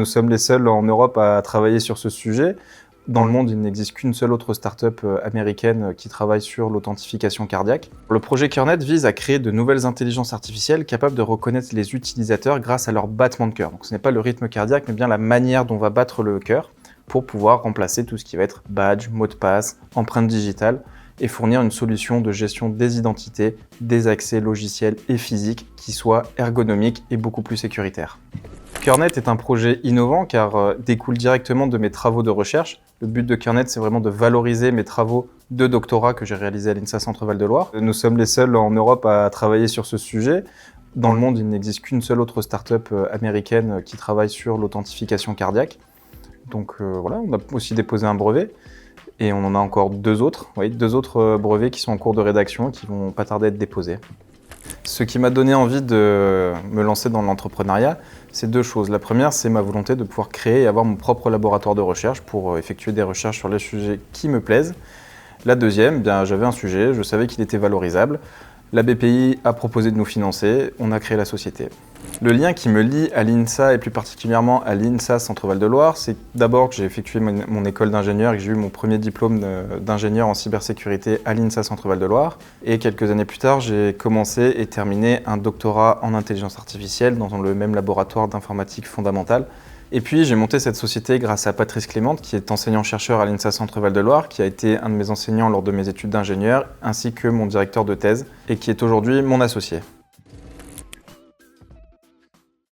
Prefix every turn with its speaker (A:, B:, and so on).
A: Nous sommes les seuls en Europe à travailler sur ce sujet. Dans le monde, il n'existe qu'une seule autre start-up américaine qui travaille sur l'authentification cardiaque. Le projet CureNet vise à créer de nouvelles intelligences artificielles capables de reconnaître les utilisateurs grâce à leur battement de cœur. Donc ce n'est pas le rythme cardiaque, mais bien la manière dont va battre le cœur pour pouvoir remplacer tout ce qui va être badge, mot de passe, empreinte digitale et fournir une solution de gestion des identités, des accès logiciels et physiques qui soit ergonomique et beaucoup plus sécuritaire. CureNet est un projet innovant car découle directement de mes travaux de recherche. Le but de CureNet, c'est vraiment de valoriser mes travaux de doctorat que j'ai réalisés à l'INSA Centre-Val de Loire. Nous sommes les seuls en Europe à travailler sur ce sujet. Dans le monde, il n'existe qu'une seule autre start-up américaine qui travaille sur l'authentification cardiaque. Donc voilà, on a aussi déposé un brevet. Et on en a encore deux autres brevets qui sont en cours de rédaction et qui vont pas tarder à être déposés. Ce qui m'a donné envie de me lancer dans l'entrepreneuriat, c'est deux choses. La première, c'est ma volonté de pouvoir créer et avoir mon propre laboratoire de recherche pour effectuer des recherches sur les sujets qui me plaisent. La deuxième, j'avais un sujet, je savais qu'il était valorisable. La BPI a proposé de nous financer, on a créé la société. Le lien qui me lie à l'INSA et plus particulièrement à l'INSA Centre-Val de Loire, c'est d'abord que j'ai effectué mon école d'ingénieur et que j'ai eu mon premier diplôme d'ingénieur en cybersécurité à l'INSA Centre-Val de Loire. Et quelques années plus tard, j'ai commencé et terminé un doctorat en intelligence artificielle dans le même laboratoire d'informatique fondamentale. Et puis j'ai monté cette société grâce à Patrice Clémente, qui est enseignant-chercheur à l'INSA Centre-Val de Loire, qui a été un de mes enseignants lors de mes études d'ingénieur, ainsi que mon directeur de thèse, et qui est aujourd'hui mon associé.